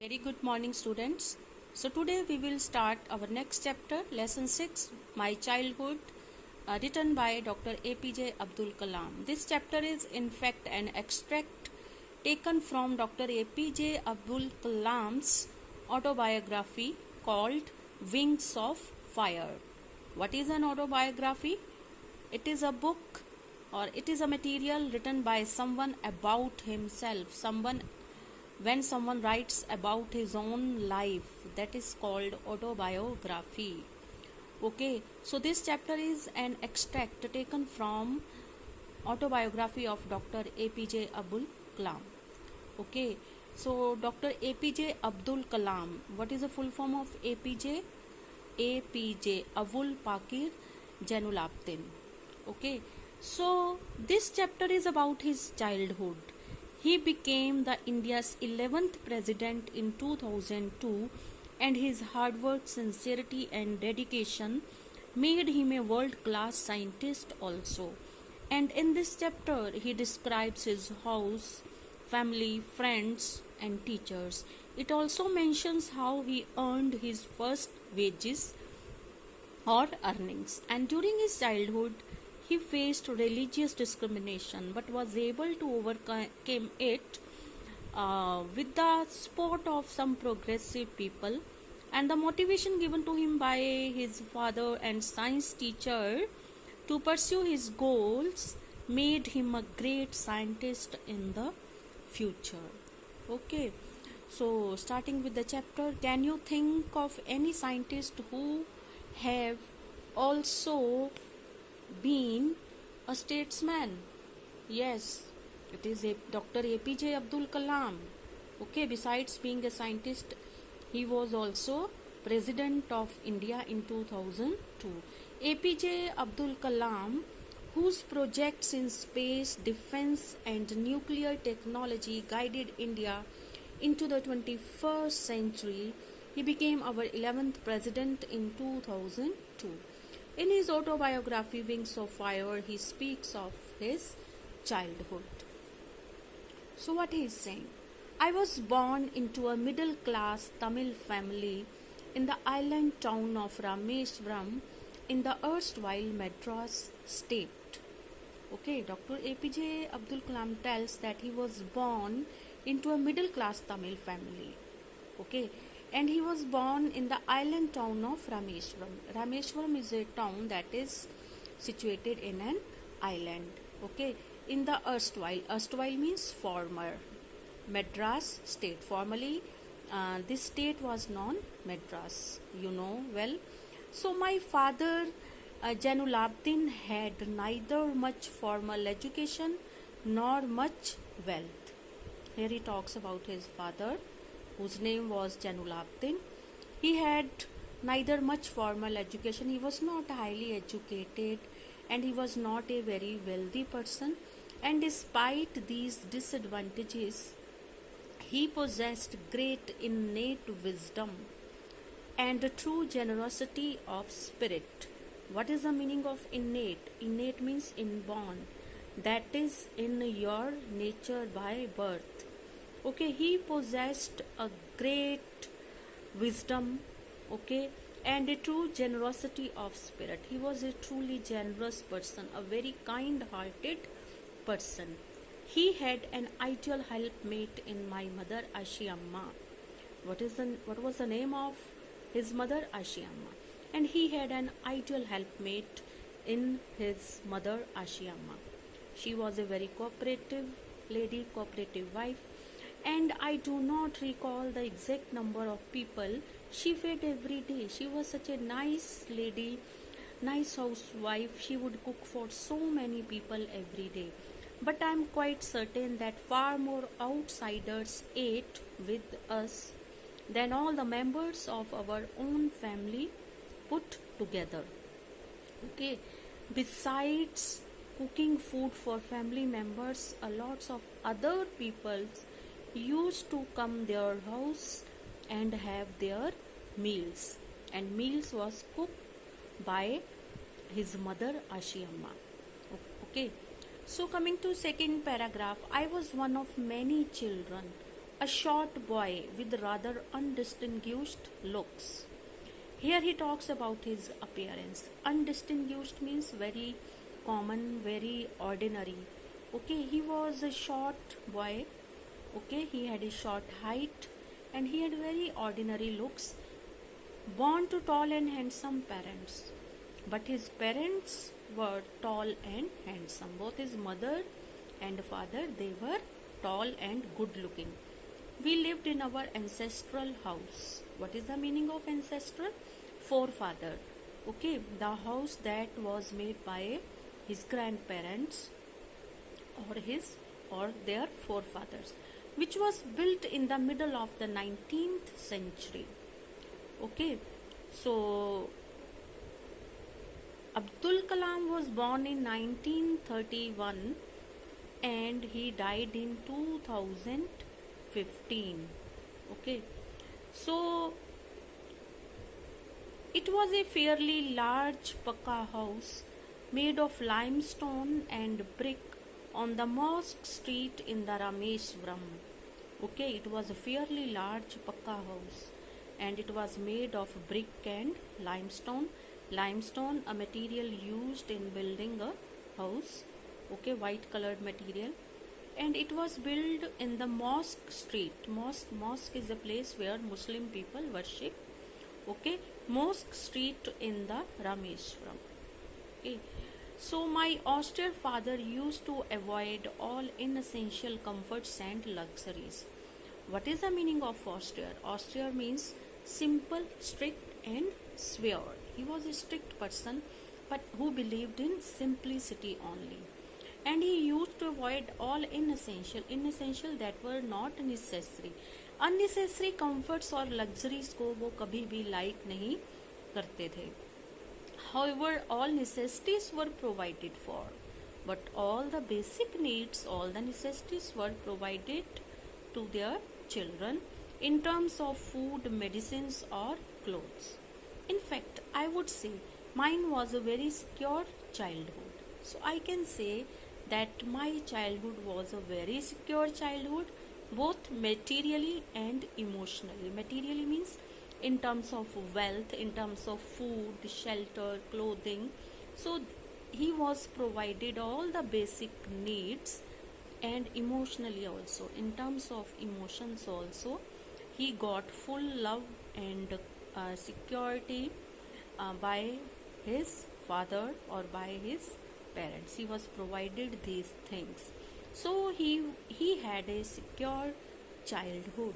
Very good morning, students. So today we will start our next chapter, lesson 6, My Childhood, written by Dr. APJ Abdul Kalam. This chapter is in fact an extract taken from Dr. APJ Abdul Kalam's autobiography called Wings of Fire. What is an autobiography? It is a book or it is a material written by someone about himself, when someone writes about his own life, that is called autobiography. Okay, so this chapter is an extract taken from autobiography of Dr. APJ Abdul Kalam. Okay, so Dr. APJ Abdul Kalam, what is the full form of APJ? APJ Avul Pakir Jainul-Abidin. Okay, so this chapter is about his childhood. He became the India's 11th president in 2002, and his hard work, sincerity and dedication made him a world-class scientist also. And in this chapter, he describes his house, family, friends and teachers. It also mentions how he earned his first wages or earnings. And during his childhood, he faced religious discrimination but was able to overcome it with the support of some progressive people, and the motivation given to him by his father and science teacher to pursue his goals made him a great scientist in the future. Okay, so starting with the chapter, can you think of any scientist who have also been a statesman? Yes, it is Dr. APJ Abdul Kalam. Okay, besides being a scientist, he was also President of India in 2002. APJ Abdul Kalam, whose projects in space, defense and nuclear technology guided India into the 21st century, he became our 11th president in 2002. In his autobiography Wings of Fire, he speaks of his childhood. So what he is saying? I was born into a middle class Tamil family in the island town of Rameshwaram in the erstwhile Madras state. Okay, Dr. APJ Abdul Kalam tells that he was born into a middle class Tamil family. Okay, and he was born in the island town of Rameshwaram. Rameshwaram is a town that is situated in an island. Okay, in the erstwhile means former Madras state. Formerly, this state was known Madras. You know well. So my father, Jainul-Abidin, had neither much formal education nor much wealth. Here he talks about his father, whose name was Jainul-Abidin. He had neither much formal education, he was not highly educated, and he was not a very wealthy person. And despite these disadvantages, he possessed great innate wisdom and a true generosity of spirit. What is the meaning of innate? Innate means inborn, that is in your nature by birth. Okay, he possessed a great wisdom, okay, and a true generosity of spirit. He was a truly generous person, a very kind-hearted person. He had an ideal helpmate in my mother Ashiamma. What was the name of his mother? Ashiamma. And he had an ideal helpmate in his mother Ashiamma. She was a very cooperative lady, cooperative wife, and I do not recall the exact number of people she fed every day. She was such a nice lady, nice housewife. She would cook for so many people every day. But I am quite certain that far more outsiders ate with us than all the members of our own family put together. Okay, besides cooking food for family members, a lots of other people used to come their house and have their meals, and meals was cooked by his mother Ashiamma. Okay, so coming to second paragraph, I was one of many children a short boy with rather undistinguished looks. Here he talks about his appearance. Undistinguished means very common, very ordinary. Okay, he was a short boy. Okay, he had a short height and he had very ordinary looks. Born to tall and handsome parents. But his parents were tall and handsome. Both his mother and father, they were tall and good looking. We lived in our ancestral house. What is the meaning of ancestral? Forefather. Okay, the house that was made by his grandparents or their forefathers, which was built in the middle of the 19th century. Okay, so Abdul Kalam was born in 1931 and he died in 2015. Okay, so it was a fairly large Pakka house made of limestone and brick on the Mosque Street in the Rameshwaram. Okay, it was a fairly large Pakka house and it was made of brick and limestone. Limestone, a material used in building a house. Okay, white colored material. And it was built in the Mosque Street. Mosque is a place where Muslim people worship. Okay, Mosque Street in the Rameshwaram. Okay, so my austere father used to avoid all inessential comforts and luxuries. What is the meaning of austere? Austere means simple, strict and severe. He was a strict person but who believed in simplicity only. And he used to avoid all inessential that were not necessary. Unnecessary comforts और luxuries को वो कभी भी like नहीं करते थे. However, all necessities were provided for, but all the basic needs, all the necessities were provided to their children in terms of food, medicines or clothes. In fact, I would say mine was a very secure childhood. So I can say that my childhood was a very secure childhood, both materially and emotionally. Materially means in terms of wealth, in terms of food, shelter, clothing. So he was provided all the basic needs, and emotionally also, in terms of emotions also, he got full love and security by his father or by his parents. He was provided these things. So he had a secure childhood.